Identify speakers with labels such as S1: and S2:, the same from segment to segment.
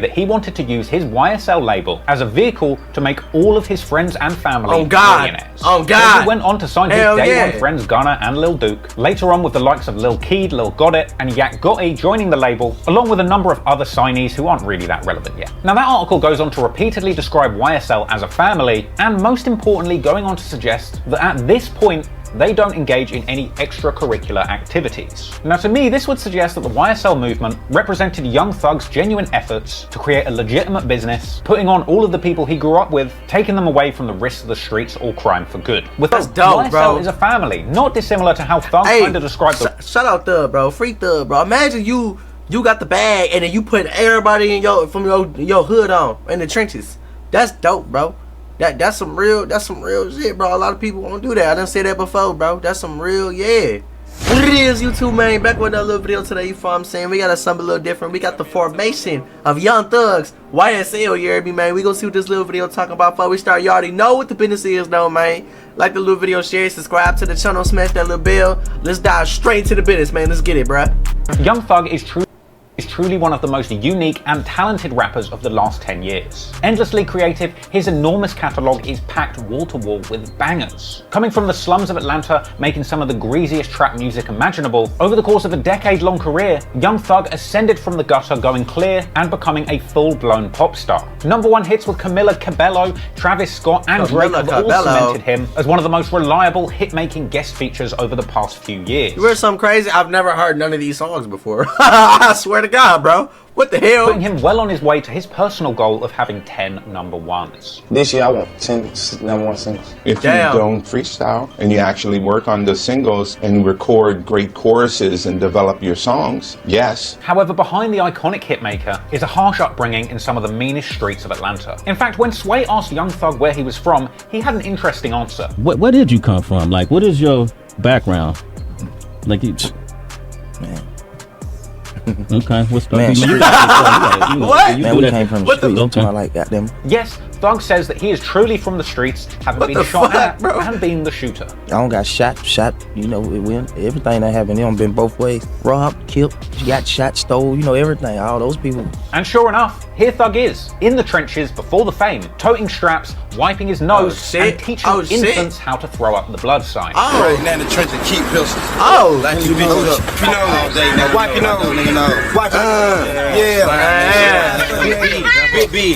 S1: that he wanted to use his YSL label as a vehicle to make all of his friends and family millionaires.
S2: Oh God!
S1: So he went on to sign his day one friends Gunna and Lil Duke, later on with the likes of Lil Keed, Lil Gotit, and Yak Gotti joining the label, along with a number of other signees who aren't really that relevant yet. Now that article goes on to repeatedly describe YSL as a family, and most importantly going on to suggest that at this point, they don't engage in any extracurricular activities. Now to me, this would suggest that the YSL movement represented Young Thug's genuine efforts to create a legitimate business, putting on all of the people he grew up with, taking them away from the risks of the streets or crime for good. With
S2: That's dope,
S1: YSL
S2: bro.
S1: is a family, not dissimilar to how Thug kind of described the—
S2: Shout out Thug, bro. Free Thug, bro. Imagine you got the bag and then you put everybody in your hood on in the trenches. That's dope, bro. That's some real shit, bro. A lot of people won't do that. I done said that before, bro. That's some real, yeah. What it is, YouTube, man. Back with another little video today, you feel what I'm saying? We got something a little different. We got the formation of Young Thugs, YSL, you heard me, man. We gonna see what this little video talking about before we start. You already know what the business is, though, man. Like the little video, share, subscribe to the channel, smash that little bell. Let's dive straight to the business, man. Let's get it, bro.
S1: Young Thug is truly one of the most unique and talented rappers of the last 10 years. Endlessly creative, his enormous catalogue is packed wall to wall with bangers. Coming from the slums of Atlanta, making some of the greasiest trap music imaginable, over the course of a decade-long career, Young Thug ascended from the gutter, going clear and becoming a full-blown pop star. #1 hits with Camila Cabello, Travis Scott, and Drake have all cemented him as one of the most reliable hit-making guest features over the past few years.
S2: You heard something crazy? I've never heard none of these songs before. I swear to God, bro. What the hell?
S1: Putting him well on his way to his personal goal of having 10 #1s.
S3: This year I want 10 #1 singles.
S4: If you don't freestyle and you actually work on the singles and record great choruses and develop your songs, yes.
S1: However, behind the iconic hitmaker is a harsh upbringing in some of the meanest streets of Atlanta. In fact, when Sway asked Young Thug where he was from, he had an interesting answer.
S5: Where did you come from? Like, what is your background? Like,
S6: man.
S5: Okay, what's
S6: man?
S2: What?
S6: Man, we came from the street. Don't tell me like goddamn.
S1: Yes, Thug says that he is truly from the streets, having been shot at and being the shooter.
S6: I don't got shot. You know, everything that happened, it don't been both ways. Robbed, killed, got shot, stole. You know, everything. All those people.
S1: And sure enough, here Thug is in the trenches before the fame, toting straps, wiping his nose, and teaching infants how to throw up the blood sign.
S7: Oh, right now in the trenches, keep pistols.
S2: Oh,
S7: like you know, all day, now wipe your nose, nigga, no. Wipe Big B.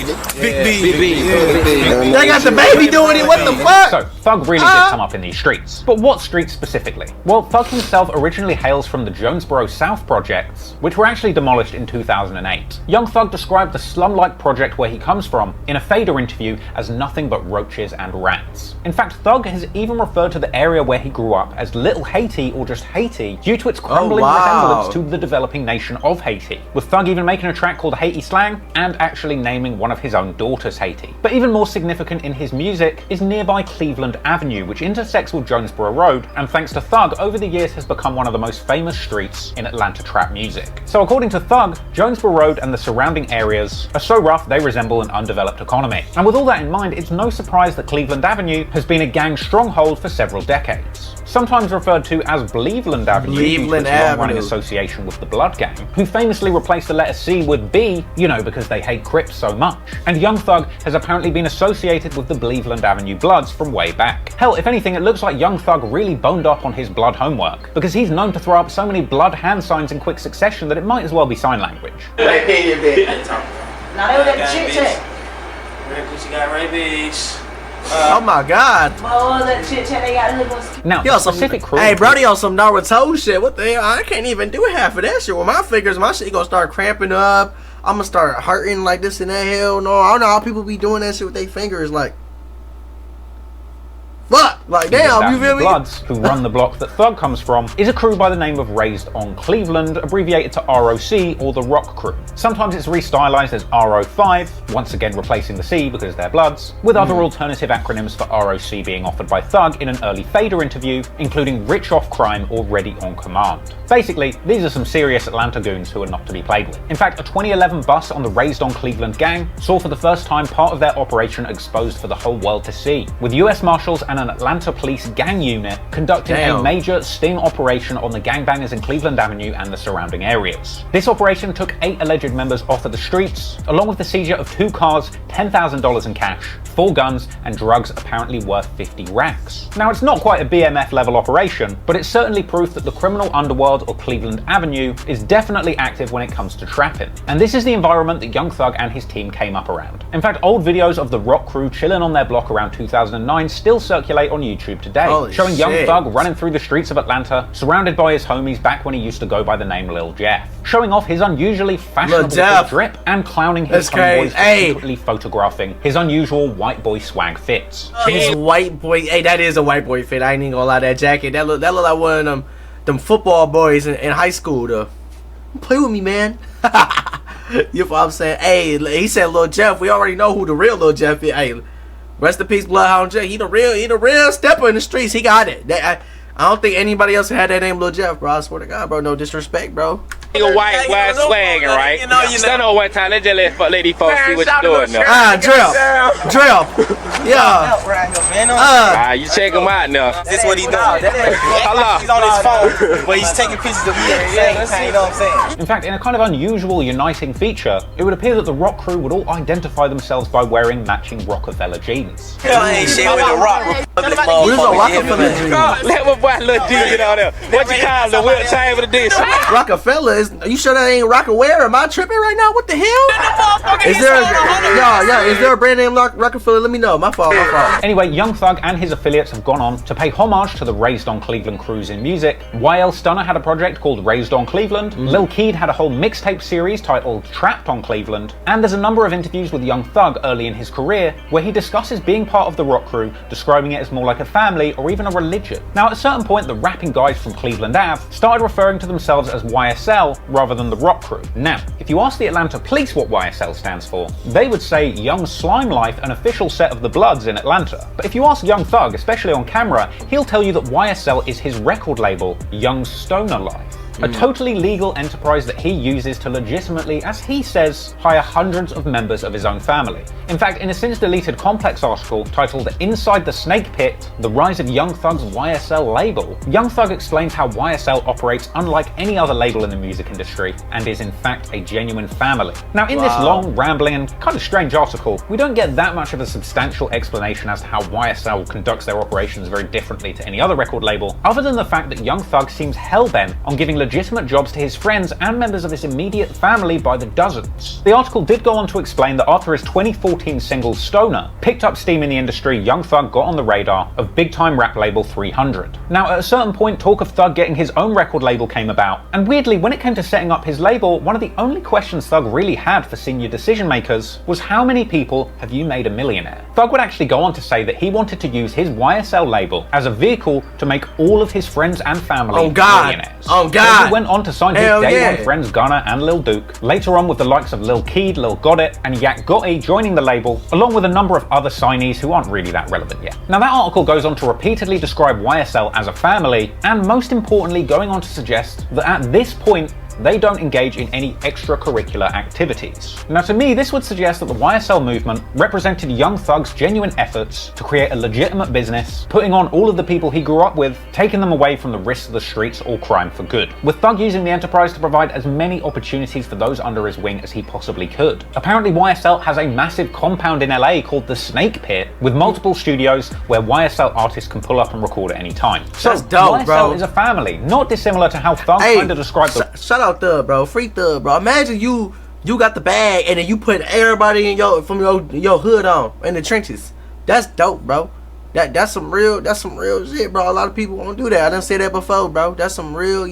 S2: They got the baby doing it. What the fuck?
S1: So Thug really did come up in these streets. But what streets specifically? Well, Thug himself originally hails from the Jonesboro South projects, which were actually demolished in 2008. Young Thug described the slum-like project where he comes from in a Fader interview as nothing but roaches and rats. In fact, Thug has even referred to the area where he grew up as Little Haiti or just Haiti due to its crumbling resemblance to the developing nation of Haiti, with Thug even making a track called Haiti Slang and actually naming one of his own daughters Haiti. But even more significant in his music is nearby Cleveland Avenue, which intersects with Jonesboro Road, and thanks to Thug, over the years has become one of the most famous streets in Atlanta trap music. So according to Thug, Jonesboro Road and the surrounding areas are so rough they resemble an undeveloped economy. And with all that in mind, it's no surprise that Cleveland Avenue has been a gang stronghold for several decades. Sometimes referred to as Bleveland Avenue due to its long-running association with the Blood Gang, who famously replaced the letter C with B, you know, because they hate Crips so much. And Young Thug has apparently been associated with the Bleveland Avenue Bloods from way back. Hell, if anything, it looks like Young Thug really boned up on his blood homework, because he's known to throw up so many blood hand signs in quick succession that it might as well be sign language.
S8: Now they were at the chit chat. She got rabies.
S2: Oh my God.
S8: Oh, that chit chat they got.
S1: Now,
S2: hey, Brody on some Naruto shit. What the hell? I can't even do half of that shit with my fingers. My shit gonna start cramping up. I'm gonna start hurting like this and that. Hell no. I don't know how people be doing that shit with their fingers. Like, fuck. Like, damn, you feel me?
S1: Bloods, who run the block that Thug comes from, is a crew by the name of Raised on Cleveland, abbreviated to ROC, or the Rock Crew. Sometimes it's restylized as RO5, once again replacing the C because they're Bloods, with other alternative acronyms for ROC being offered by Thug in an early Fader interview, including Rich Off Crime or Ready on Command. Basically, these are some serious Atlanta goons who are not to be played with. In fact, a 2011 bust on the Raised on Cleveland gang saw for the first time part of their operation exposed for the whole world to see, with US Marshals and and an Atlanta police gang unit conducting a major sting operation on the gangbangers in Cleveland Avenue and the surrounding areas. This operation took 8 alleged members off of the streets, along with the seizure of 2 cars, $10,000 in cash, 4 guns, and drugs apparently worth 50 racks. Now, it's not quite a BMF level operation, but it's certainly proof that the criminal underworld of Cleveland Avenue is definitely active when it comes to trapping. And this is the environment that Young Thug and his team came up around. In fact, old videos of the Rock crew chilling on their block around 2009 still circulate on YouTube today, showing Young Thug running through the streets of Atlanta, surrounded by his homies back when he used to go by the name Lil Jeff, showing off his unusually fashionable drip and clowning his homeboys for secretly photographing his unusual white boy swag fits.
S2: His white boy, hey, that is a white boy fit. I ain't even gonna lie, that jacket, that look like one of them football boys in high school though. Play with me, man. You know what I'm saying? Hey, he said Lil Jeff. We already know who the real Lil Jeff is. Hey, rest in peace, Bloodhound Jeff. He the real stepper in the streets. He got it. I don't think anybody else had that name Lil Jeff, bro. I swear to God, bro. No disrespect, bro.
S9: Nigga white boy swagging, right? Stand on one time, let's just let lady folks see what you doing now.
S2: Drill. Yeah.
S9: You check him out now.
S8: This is what he does. He's on his phone, but he's taking pictures of me at the same time, you know what I'm saying?
S1: In fact, in a kind of unusual uniting feature, it would appear that the Rock crew would all identify themselves by wearing matching Rockefeller jeans.
S8: I ain't shit with the Rock.
S2: Where's the Rockefeller jeans?
S9: Let my boy Lil D get on there. What you call the whip time of the dish?
S2: Rockefeller is. Are you sure that ain't Rockaware? Am I tripping right now? What the hell? Is there a brand name Rockefeller? Let me know. My fault.
S1: Anyway, Young Thug and his affiliates have gone on to pay homage to the Raised on Cleveland crews in music. YL Stunner had a project called Raised on Cleveland. Lil Keed had a whole mixtape series titled Trapped on Cleveland. And there's a number of interviews with Young Thug early in his career where he discusses being part of the Rock crew, describing it as more like a family or even a religion. Now, at a certain point, the rapping guys from Cleveland Ave started referring to themselves as YSL rather than the Rock crew. Now, if you ask the Atlanta police what YSL stands for, they would say Young Slime Life, an official set of the Bloods in Atlanta. But if you ask Young Thug, especially on camera, he'll tell you that YSL is his record label, Young Stoner Life. A totally legal enterprise that he uses to legitimately, as he says, hire hundreds of members of his own family. In fact, in a since deleted Complex article titled Inside the Snake Pit, The Rise of Young Thug's YSL Label, Young Thug explains how YSL operates unlike any other label in the music industry and is in fact a genuine family. Now, in this long, rambling and kind of strange article, we don't get that much of a substantial explanation as to how YSL conducts their operations very differently to any other record label, other than the fact that Young Thug seems hell-bent on giving legitimate jobs to his friends and members of his immediate family by the dozens. The article did go on to explain that after his 2014 single Stoner picked up steam in the industry, Young Thug got on the radar of big-time rap label 300. Now, at a certain point, talk of Thug getting his own record label came about, and weirdly, when it came to setting up his label, one of the only questions Thug really had for senior decision makers was, how many people have you made a millionaire? Thug would actually go on to say that he wanted to use his YSL label as a vehicle to make all of his friends and family millionaires.
S2: Oh God!
S1: So he went on to sign his day one friends Gunna and Lil Duke, later on with the likes of Lil Keed, Lil Gotit, and Yak Gotti joining the label, along with a number of other signees who aren't really that relevant yet. Now, that article goes on to repeatedly describe YSL as a family, and most importantly going on to suggest that at this point, they don't engage in any extracurricular activities. Now, to me, this would suggest that the YSL movement represented Young Thug's genuine efforts to create a legitimate business, putting on all of the people he grew up with, taking them away from the risks of the streets or crime for good, with Thug using the enterprise to provide as many opportunities for those under his wing as he possibly could. Apparently, YSL has a massive compound in LA called the Snake Pit, with multiple studios where YSL artists can pull up and record at any time. So
S2: that's dope,
S1: YSL
S2: bro.
S1: is a family, not dissimilar to how Thug kind of described the...
S2: Shout out Thug, bro. Free Thug, bro. Imagine you got the bag and then you put everybody in from your hood on in the trenches. That's dope, bro. That's some real shit, bro. A lot of people won't do that. I done said that before, bro. That's some real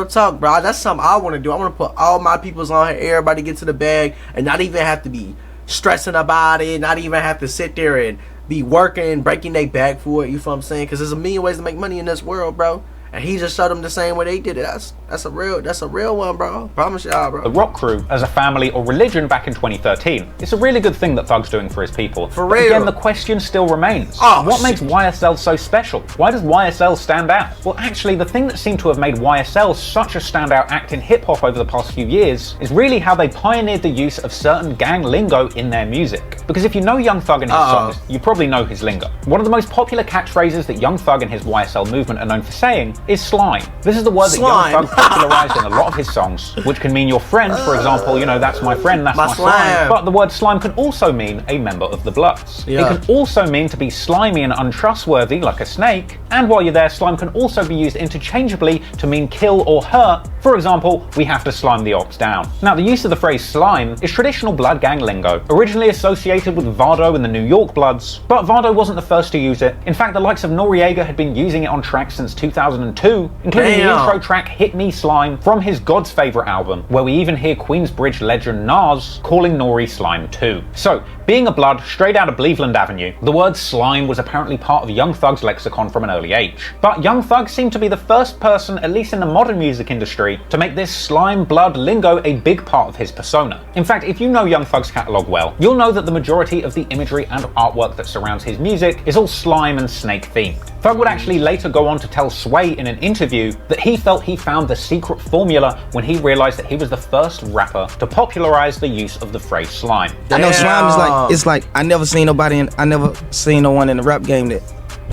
S2: talk, bro. That's something I want to do. I want to put all my peoples on here, everybody get to the bag, and not even have to be stressing about it, not even have to sit there and be working, breaking their back for it, you feel what I'm saying? Because there's a million ways to make money in this world, bro. and he just showed them the same way they did it. That's a real one, bro. Promise y'all, bro.
S1: The rock crew as a family or religion back in 2013. It's a really good thing that Thug's doing for his people.
S2: For
S1: but
S2: real.
S1: again, the question still remains.
S2: Oh,
S1: what makes YSL so special? Why does YSL stand out? Well, actually, the thing that seemed to have made YSL such a standout act in hip-hop over the past few years is really how they pioneered the use of certain gang lingo in their music. Because if you know Young Thug and his songs, you probably know his lingo. One of the most popular catchphrases that Young Thug and his YSL movement are known for saying is slime. This is the word that Young Thug popularized in a lot of his songs, which can mean your friend, for example, you know, that's my friend, that's my slime. But the word slime can also mean a member of the Bloods.
S2: Yeah.
S1: It can also mean to be slimy and untrustworthy, like a snake, and while you're there, slime can also be used interchangeably to mean kill or hurt. For example, we have to slime the ops down. Now, the use of the phrase slime is traditional blood gang lingo, originally associated with Vado and the New York Bloods, but Vado wasn't the first to use it. In fact, the likes of Noriega had been using it on tracks since 2002, including the intro track Hit Me Slime from his God's Favorite album, where we even hear Queensbridge legend Nas calling Nori Slime too. So, being a Blood straight out of Cleveland Avenue, the word slime was apparently part of Young Thug's lexicon from an early age. But Young Thug seemed to be the first person, at least in the modern music industry, to make this slime blood lingo a big part of his persona. In fact, if you know Young Thug's catalogue well, you'll know that the majority of the imagery and artwork that surrounds his music is all slime and snake themed. Thug would actually later go on to tell Sway in an interview that he felt he found the secret formula when he realized that he was the first rapper to popularize the use of the phrase slime.
S6: I know slime is like, it's like, I never seen no one in the rap game that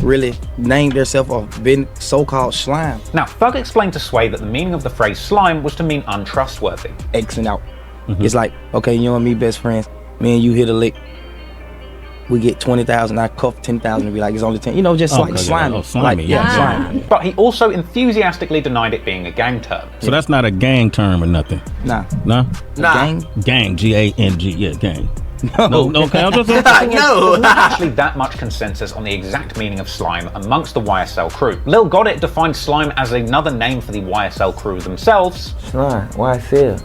S6: really named themselves or been so-called slime.
S1: Now, Thug explained to Sway that the meaning of the phrase slime was to mean untrustworthy.
S6: Xing out. It's like, okay, you and me best friends, me and you hit a lick, we get 20,000, I cuff 10,000 and be like, it's only 10, you know, just like slimy.
S5: Slimy,
S6: slimy.
S1: But he also enthusiastically denied it being a gang term.
S5: So that's not a gang term or nothing?
S6: Nah.
S5: No?
S6: Gang?
S5: Gang, G-A-N-G, yeah, gang. No, okay, I'm just
S2: no.
S1: There's not actually that much consensus on the exact meaning of slime amongst the YSL crew. Lil Got It defined slime as another name for the YSL crew themselves.
S10: Slime, YSL.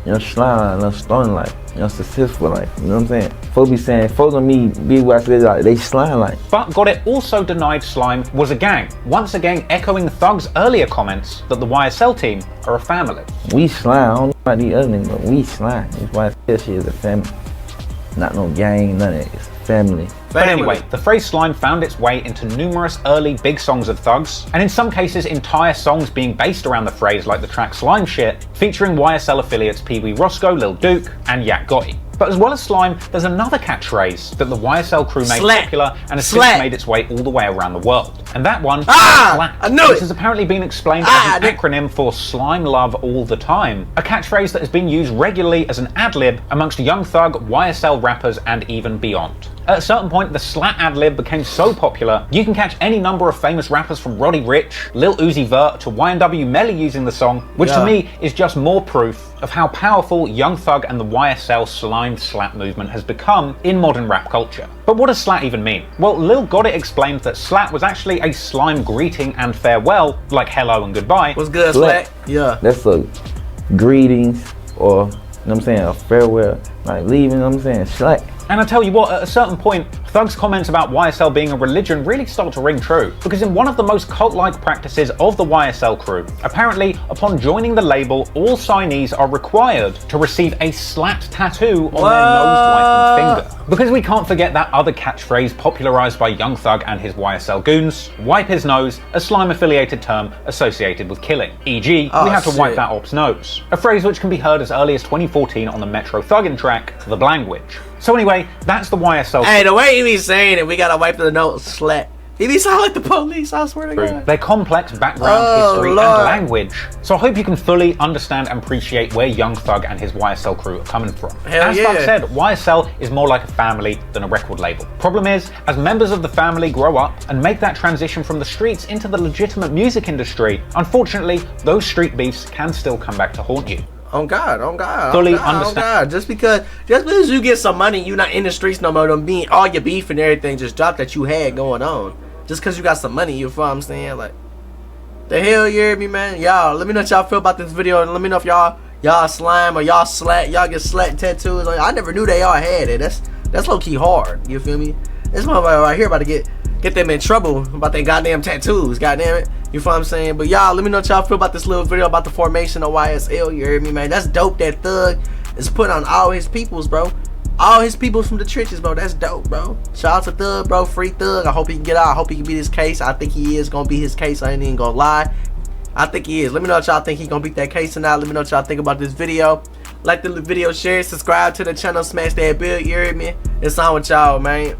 S10: You know, slime, you know, stone life, you know, successful life, you know what I'm saying? Folks be saying, folks on me, be YSL, like, they slime like.
S1: But Got It also denied slime was a gang, once again echoing Thug's earlier comments that the YSL team are a family.
S10: We slime, I don't know about these other niggas, but we slime. It's YSL shit is a family. Not no gang, none of it, it's family.
S1: But anyway, the phrase slime found its way into numerous early big songs of Thug's, and in some cases entire songs being based around the phrase, like the track Slime Shit, featuring YSL affiliates Pee Wee Roscoe, Lil Duke, and Yak Gotti. But as well as slime, there's another catchphrase that the YSL crew made popular and has since made its way all the way around the world. And that one is SLAT.
S2: I knew
S1: This has apparently been explained as an acronym for Slime Love All the Time, a catchphrase that has been used regularly as an ad-lib amongst Young Thug, YSL rappers, and even beyond. At a certain point, the SLAT ad-lib became so popular, you can catch any number of famous rappers from Roddy Ricch, Lil Uzi Vert, to YNW Melly using the song, which to me is just more proof of how powerful Young Thug and the YSL slime SLAT movement has become in modern rap culture. But what does SLAT even mean? Well, Lil Got It explained that SLAT was actually a slime greeting and farewell, like hello and goodbye.
S2: What's good, SLAT? Yeah.
S10: That's a greetings or, you know what I'm saying, a farewell, like leaving, you know what I'm saying, SLAT.
S1: And I tell you what, at a certain point, Thug's comments about YSL being a religion really start to ring true, because in one of the most cult-like practices of the YSL crew, apparently, upon joining the label, all signees are required to receive a SLAT tattoo on their nose, wipe, and finger. Because we can't forget that other catchphrase popularized by Young Thug and his YSL goons, wipe his nose, a slime-affiliated term associated with killing. E.g., we have to wipe that op's nose, a phrase which can be heard as early as 2014 on the Metro Thuggin' track, The Blangwitch. So anyway, that's the YSL.
S2: Hey, the way he be saying it, we gotta wipe the nose, SLAT. He be sounding like the police, I swear to God.
S1: Their complex background, history, and language. So I hope you can fully understand and appreciate where Young Thug and his YSL crew are coming from. As Thug said, YSL is more like a family than a record label. Problem is, as members of the family grow up and make that transition from the streets into the legitimate music industry, unfortunately, those street beefs can still come back to haunt you.
S2: On God.
S1: Fully understand.
S2: God. Just because you get some money, you're not in the streets no more. Don't mean all your beef and everything just dropped that you had going on. Just because you got some money, you feel what I'm saying? Like, the hell, you hear me, man? Y'all, let me know what y'all feel about this video, and let me know if y'all slime or y'all SLAT, y'all get SLAT tattoos. Like, I never knew they all had it. That's low key hard. You feel me? This motherfucker right here about to get get them in trouble about their goddamn tattoos. Goddamn it. You feel what I'm saying? But y'all, let me know what y'all feel about this little video about the formation of YSL. You heard me, man? That's dope that Thug is put on all his peoples, bro. All his peoples from the trenches, bro. That's dope, bro. Shout out to Thug, bro. Free Thug. I hope he can get out. I hope he can beat his case. I think he is gonna beat his case. I ain't even gonna lie. I think he is. Let me know what y'all think he gonna beat that case or not. Let me know what y'all think about this video. Like the video, share, subscribe to the channel, smash that bell. You heard me? It's on with y'all, man.